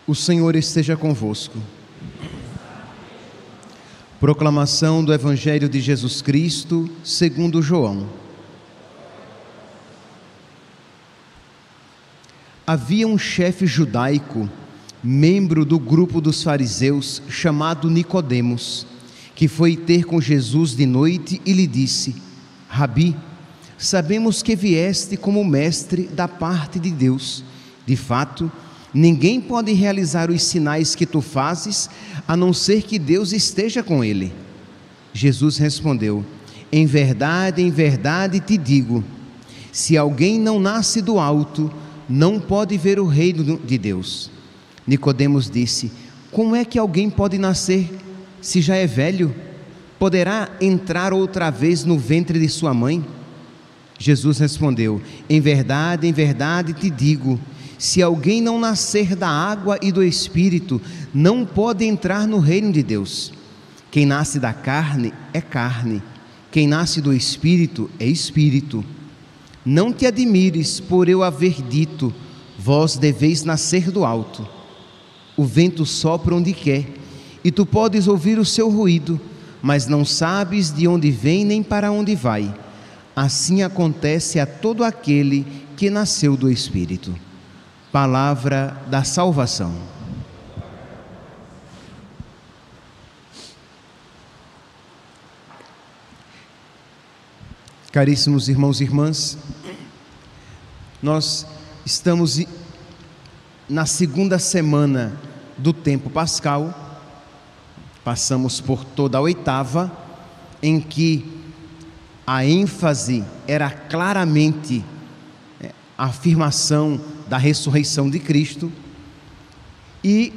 O Senhor esteja convosco. Proclamação do Evangelho de Jesus Cristo, segundo João. Havia um chefe judaico, membro do grupo dos fariseus, chamado Nicodemos, que foi ter com Jesus de noite e lhe disse: Rabi, sabemos que vieste como mestre da parte de Deus. De fato, ninguém pode realizar os sinais que tu fazes, a não ser que Deus esteja com ele. Jesus respondeu: em verdade te digo, se alguém não nasce do alto, não pode ver o reino de Deus. Nicodemos disse: como é que alguém pode nascer se já é velho? Poderá entrar outra vez no ventre de sua mãe? Jesus respondeu: em verdade te digo, se alguém não nascer da água e do Espírito, não pode entrar no reino de Deus. Quem nasce da carne é carne, quem nasce do Espírito é Espírito. Não te admires por eu haver dito, vós deveis nascer do alto. O vento sopra onde quer, e tu podes ouvir o seu ruído, mas não sabes de onde vem nem para onde vai. Assim acontece a todo aquele que nasceu do Espírito. Palavra da salvação. Caríssimos irmãos e irmãs, nós estamos na segunda semana do tempo pascal. Passamos por toda a oitava, em que a ênfase era claramente a afirmação da ressurreição de Cristo, e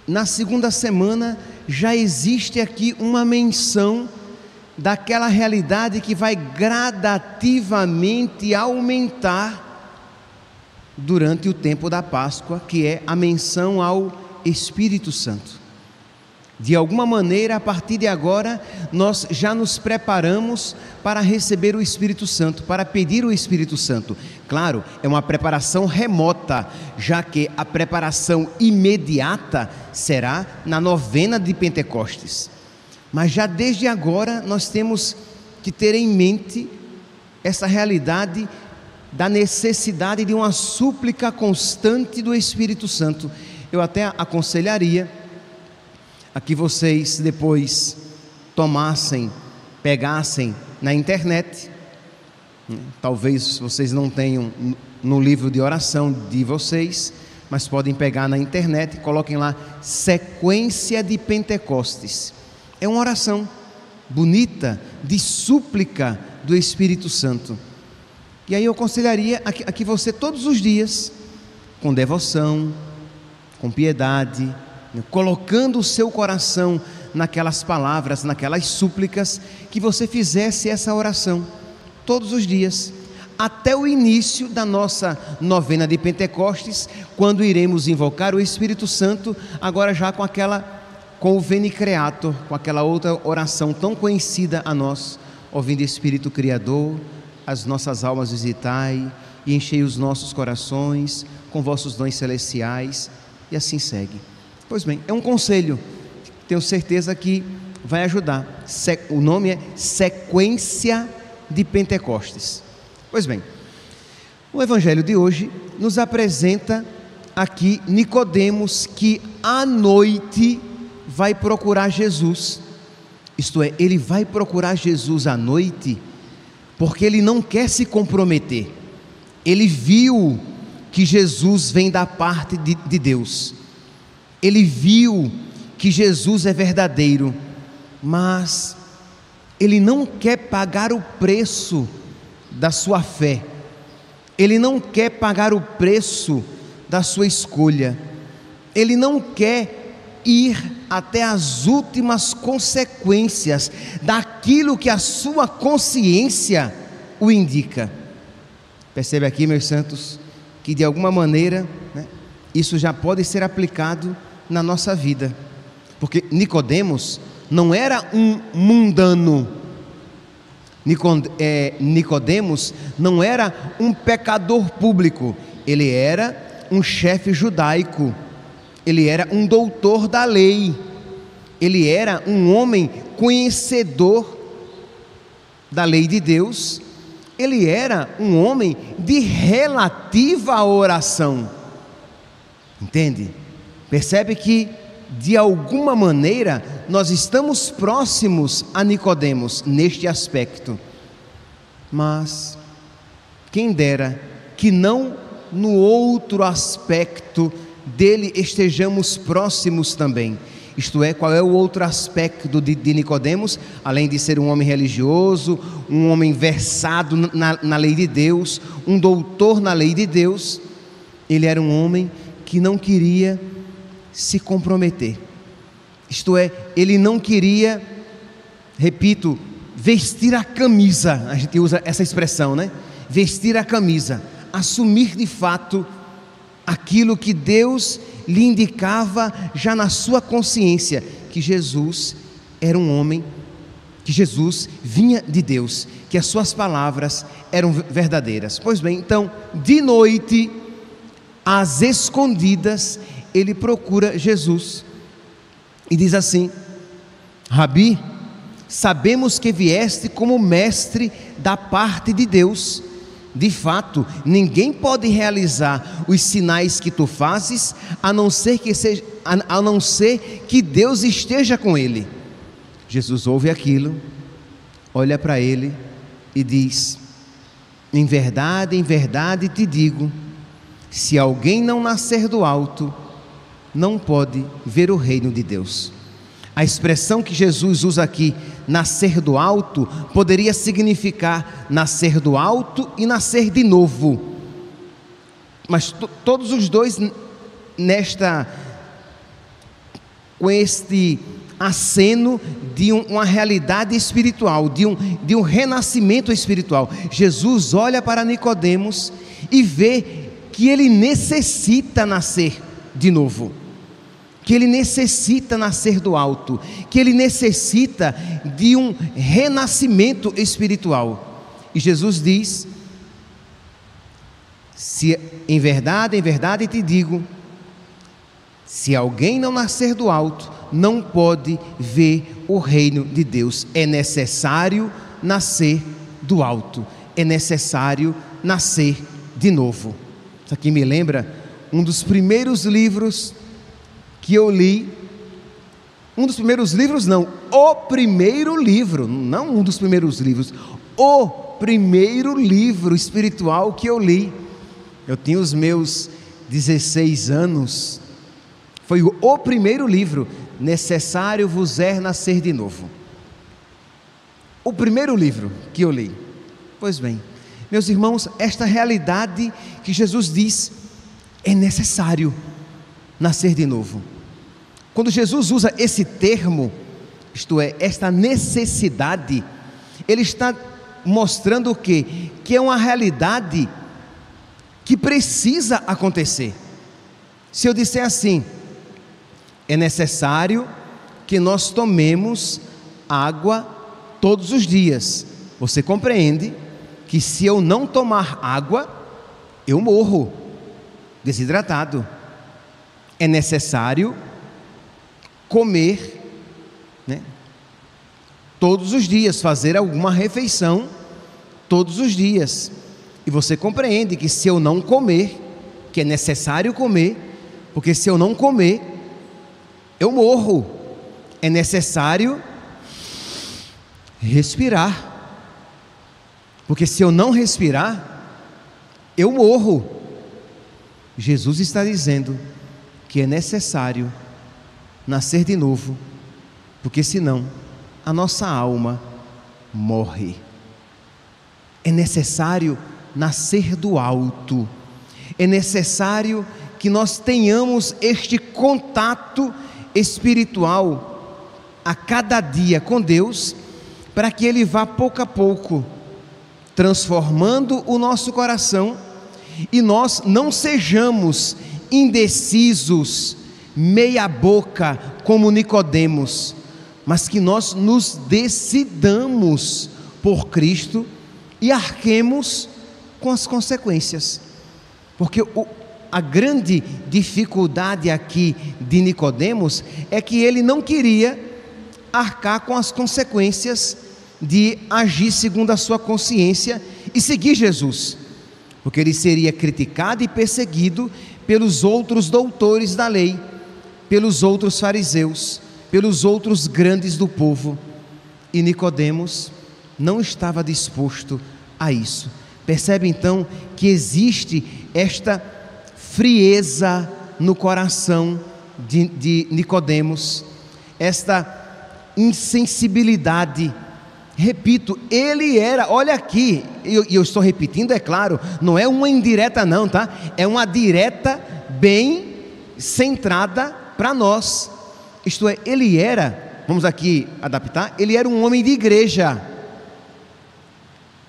na segunda semana já existe aqui uma menção daquela realidade que vai gradativamente aumentar durante o tempo da Páscoa, que é a menção ao Espírito Santo. De alguma maneira, a partir de agora, nós já nos preparamos para receber o Espírito Santo, para pedir o Espírito Santo. Claro, é uma preparação remota, já que a preparação imediata será na novena de Pentecostes. Mas já desde agora nós temos que ter em mente essa realidade da necessidade de uma súplica constante do Espírito Santo. Eu até aconselharia a que vocês depois pegassem na internet, talvez vocês não tenham no livro de oração de vocês, mas podem pegar na internet, coloquem lá sequência de Pentecostes. É uma oração bonita de súplica do Espírito Santo. E aí eu aconselharia a que você todos os dias, com devoção, com piedade, colocando o seu coração naquelas palavras, naquelas súplicas, que você fizesse essa oração todos os dias, até o início da nossa novena de Pentecostes, quando iremos invocar o Espírito Santo, agora já com o Veni Creator, com aquela outra oração tão conhecida a nós: ó vinde Espírito Criador, as nossas almas visitai, e enchei os nossos corações com vossos dons celestiais, e assim segue. Pois bem, é um conselho, tenho certeza que vai ajudar. O nome é Sequência de Pentecostes. Pois bem, o Evangelho de hoje nos apresenta aqui Nicodemos, que à noite vai procurar Jesus. Isto é, ele vai procurar Jesus à noite porque ele não quer se comprometer. Ele viu que Jesus vem da parte de Deus. Ele viu que Jesus é verdadeiro, mas ele não quer pagar o preço da sua fé. Ele não quer pagar o preço da sua escolha. Ele não quer ir até as últimas consequências daquilo que a sua consciência o indica. Percebe aqui, meus santos, que de alguma maneira, isso já pode ser aplicado na nossa vida, porque Nicodemos não era um mundano. Nicodemos não era um pecador público, ele era um chefe judaico, ele era um doutor da lei, ele era um homem conhecedor da lei de Deus, ele era um homem de relativa oração. Entende? Percebe que, de alguma maneira, nós estamos próximos a Nicodemos neste aspecto. Mas quem dera que não no outro aspecto dele estejamos próximos também. Isto é, qual é o outro aspecto de Nicodemos? Além de ser um homem religioso, um homem versado na lei de Deus, um doutor na lei de Deus, ele era um homem que não queria se comprometer. Isto é, ele não queria, repito, vestir a camisa. A gente usa essa expressão, né? Vestir a camisa, assumir de fato aquilo que Deus lhe indicava já na sua consciência, que Jesus era um homem, que Jesus vinha de Deus, que as suas palavras eram verdadeiras. Pois bem, então, de noite, às escondidas, ele procura Jesus e diz assim: Rabi, sabemos que vieste como mestre da parte de Deus. De fato, ninguém pode realizar os sinais que tu fazes, a não ser que Deus esteja com ele. Jesus ouve aquilo, olha para ele e diz: em verdade te digo, se alguém não nascer do alto, não pode ver o reino de Deus. A expressão que Jesus usa aqui, nascer do alto, poderia significar nascer do alto e nascer de novo. Mas todos os dois com este aceno de uma realidade espiritual, de um renascimento espiritual. Jesus olha para Nicodemos e vê que ele necessita nascer de novo, que ele necessita nascer do alto, que ele necessita de um renascimento espiritual. E Jesus diz: se em verdade te digo, se alguém não nascer do alto, não pode ver o reino de Deus. É necessário nascer do alto, é necessário nascer de novo. Isso aqui me lembra um dos primeiros livros que eu li, o primeiro livro, não um dos primeiros livros, o primeiro livro espiritual que eu li. Eu tinha os meus 16 anos, foi o primeiro livro, Necessário vos é nascer de novo. O primeiro livro que eu li. Pois bem, meus irmãos, esta realidade que Jesus diz, é necessário nascer de novo. Quando Jesus usa esse termo, isto é, esta necessidade, ele está mostrando o quê? Que é uma realidade que precisa acontecer. Se eu disser assim, é necessário que nós tomemos água todos os dias, você compreende que se eu não tomar água, eu morro desidratado. É necessário comer, né, todos os dias, fazer alguma refeição todos os dias. E você compreende que se eu não comer, que é necessário comer, porque se eu não comer, eu morro. É necessário respirar, porque se eu não respirar, eu morro. Jesus está dizendo que é necessário nascer de novo, porque senão a nossa alma morre. É necessário nascer do alto, é necessário que nós tenhamos este contato espiritual a cada dia com Deus, para que Ele vá pouco a pouco transformando o nosso coração e nós não sejamos indecisos, meia boca como Nicodemos, mas que nós nos decidamos por Cristo e arquemos com as consequências, porque a grande dificuldade aqui de Nicodemos é que ele não queria arcar com as consequências de agir segundo a sua consciência e seguir Jesus, porque ele seria criticado e perseguido pelos outros doutores da lei, pelos outros fariseus, pelos outros grandes do povo. E Nicodemos não estava disposto a isso. Percebe então que existe esta frieza no coração de Nicodemos, esta insensibilidade. Repito, ele era, olha aqui, e eu estou repetindo, é claro, não é uma indireta não, tá? É uma direta bem centrada para nós. Isto é, ele era, vamos aqui adaptar, ele era um homem de igreja.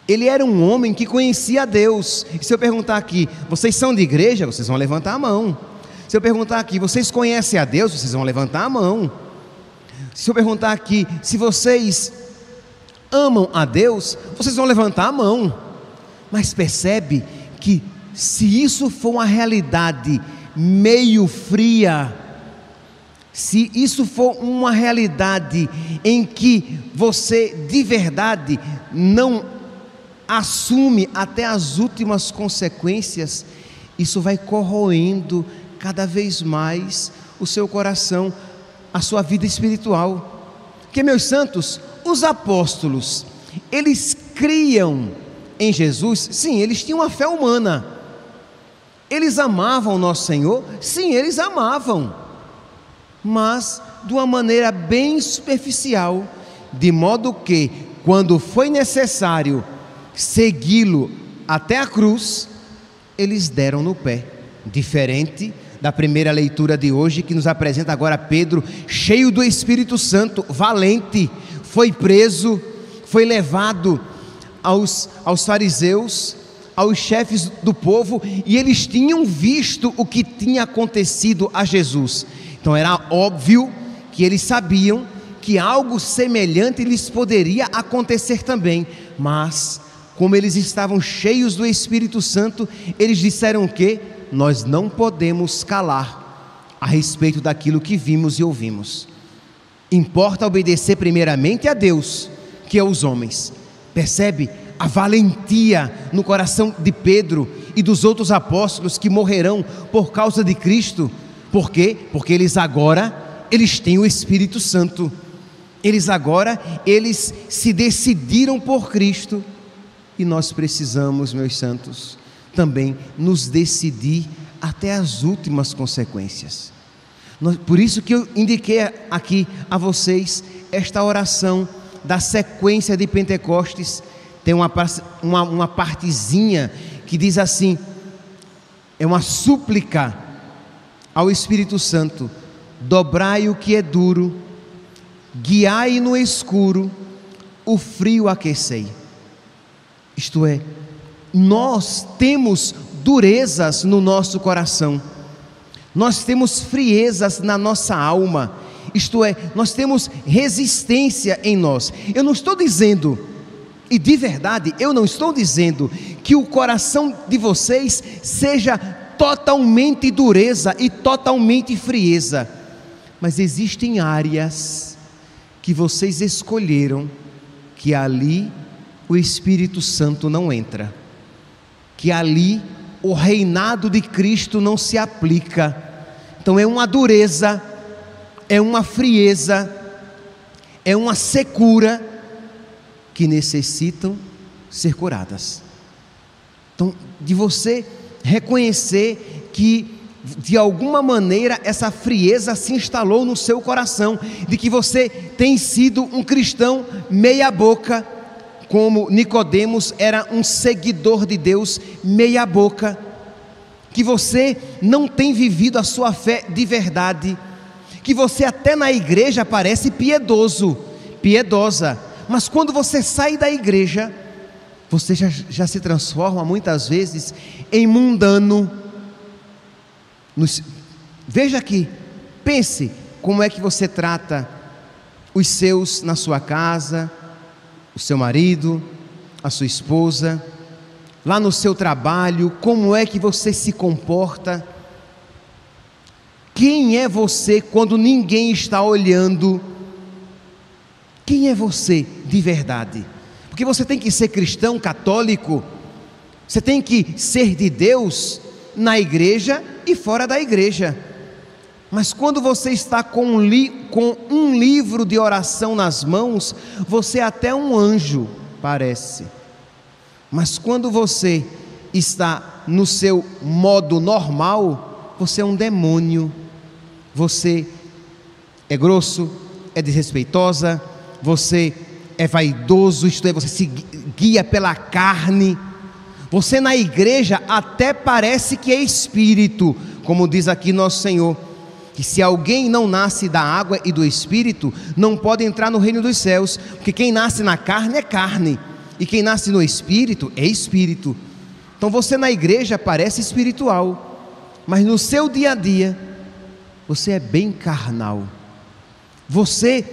Ele era um homem que conhecia a Deus. E se eu perguntar aqui, vocês são de igreja? Vocês vão levantar a mão. Se eu perguntar aqui, vocês conhecem a Deus? Vocês vão levantar a mão. Se eu perguntar aqui, se vocês amam a Deus, vocês vão levantar a mão. Mas percebe que se isso for uma realidade meio fria, se isso for uma realidade em que você de verdade não assume até as últimas consequências, isso vai corroendo cada vez mais o seu coração, a sua vida espiritual. Porque, meus santos, os apóstolos, eles criam em Jesus, sim, eles tinham uma fé humana, eles amavam o nosso Senhor, sim, eles amavam, mas de uma maneira bem superficial, de modo que, quando foi necessário segui-lo até a cruz, eles deram no pé. Diferente da primeira leitura de hoje, que nos apresenta agora Pedro, cheio do Espírito Santo, valente, foi preso, foi levado aos fariseus, aos chefes do povo, e eles tinham visto o que tinha acontecido a Jesus. Então era óbvio que eles sabiam que algo semelhante lhes poderia acontecer também, mas como eles estavam cheios do Espírito Santo, eles disseram que nós não podemos calar a respeito daquilo que vimos e ouvimos. Importa obedecer primeiramente a Deus, que aos homens. Percebe a valentia no coração de Pedro e dos outros apóstolos que morrerão por causa de Cristo? Por quê? Porque eles têm o Espírito Santo. Eles se decidiram por Cristo. E nós precisamos, meus santos, também nos decidir até as últimas consequências. Por isso que eu indiquei aqui a vocês esta oração da sequência de Pentecostes. Tem uma partezinha que diz assim, é uma súplica ao Espírito Santo: dobrai o que é duro, guiai no escuro, o frio aquecei. Isto é, nós temos durezas no nosso coração, nós temos friezas na nossa alma, isto é, nós temos resistência em nós. Eu não estou dizendo, e de verdade, eu não estou dizendo que o coração de vocês seja totalmente dureza e totalmente frieza, mas existem áreas que vocês escolheram que ali o Espírito Santo não entra, que ali o reinado de Cristo não se aplica. Então é uma dureza, é uma frieza, é uma secura que necessitam ser curadas. Então, de você reconhecer que de alguma maneira essa frieza se instalou no seu coração, de que você tem sido um cristão meia boca, como Nicodemos era um seguidor de Deus meia boca, que você não tem vivido a sua fé de verdade, que você até na igreja parece piedosa, mas quando você sai da igreja, você já se transforma muitas vezes em mundano. Veja aqui, pense como é que você trata os seus na sua casa, o seu marido, a sua esposa, lá no seu trabalho, como é que você se comporta? Quem é você quando ninguém está olhando? Quem é você de verdade? Porque você tem que ser cristão, católico, você tem que ser de Deus na igreja e fora da igreja. Mas quando você está com um livro de oração nas mãos, você é até um anjo, parece. Mas quando você está no seu modo normal, você é um demônio. Você é grosso, é desrespeitosa, você é vaidoso, isto é, você se guia pela carne. Você na igreja até parece que é espírito, como diz aqui nosso Senhor, que se alguém não nasce da água e do espírito, não pode entrar no reino dos céus, porque quem nasce na carne é carne, e quem nasce no espírito é espírito. Então você na igreja parece espiritual, mas no seu dia a dia, você é bem carnal. Você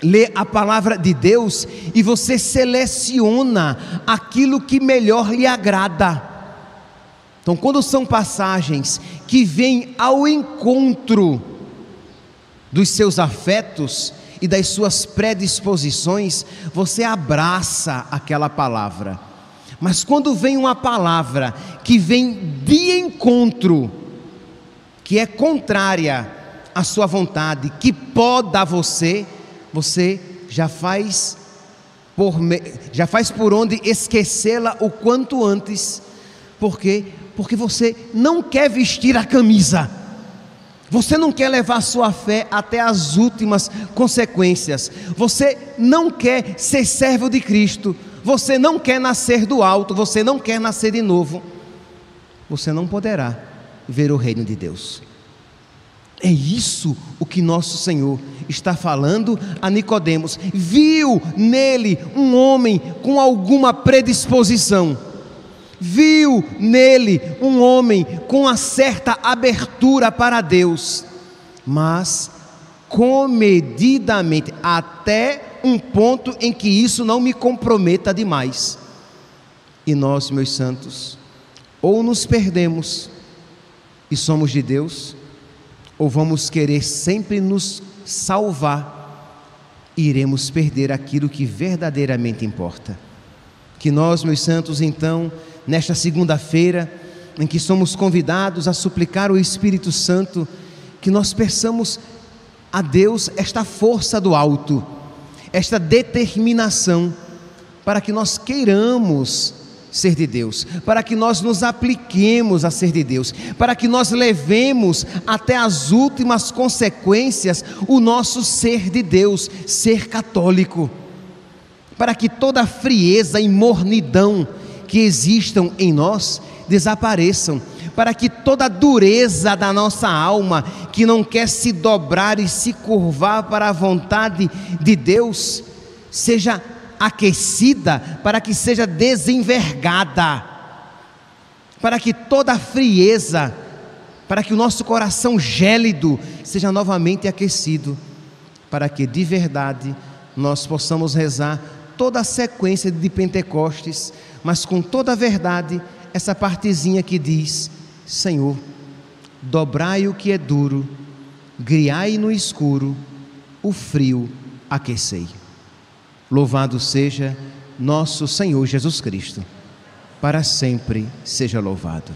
lê a palavra de Deus e você seleciona aquilo que melhor lhe agrada. Então, quando são passagens que vêm ao encontro dos seus afetos e das suas predisposições, você abraça aquela palavra. Mas quando vem uma palavra que vem de encontro, que é contrária à sua vontade, que poda você já faz por onde esquecê-la o quanto antes. Por quê? Porque você não quer vestir a camisa, você não quer levar a sua fé até as últimas consequências, você não quer ser servo de Cristo, você não quer nascer do alto, você não quer nascer de novo, você não poderá ver o reino de Deus. É isso o que nosso Senhor está falando a Nicodemos. Viu nele um homem com alguma predisposição, viu nele um homem com uma certa abertura para Deus, mas comedidamente, até um ponto em que isso não me comprometa demais. E nós, meus santos, ou nos perdemos e somos de Deus, ou vamos querer sempre nos salvar e iremos perder aquilo que verdadeiramente importa. Que nós, meus santos, então, nesta segunda-feira, em que somos convidados a suplicar o Espírito Santo, que nós peçamos a Deus esta força do alto, esta determinação, para que nós queiramos ser de Deus, para que nós nos apliquemos a ser de Deus, para que nós levemos até as últimas consequências o nosso ser de Deus, ser católico, para que toda frieza e mornidão que existam em nós desapareçam, para que toda dureza da nossa alma, que não quer se dobrar e se curvar para a vontade de Deus, seja aquecida, para que seja desenvergada, para que toda frieza, para que o nosso coração gélido seja novamente aquecido, para que de verdade nós possamos rezar toda a sequência de Pentecostes, mas com toda a verdade, essa partezinha que diz: Senhor, dobrai o que é duro, guiai no escuro, o frio aquecei. Louvado seja nosso Senhor Jesus Cristo, para sempre seja louvado.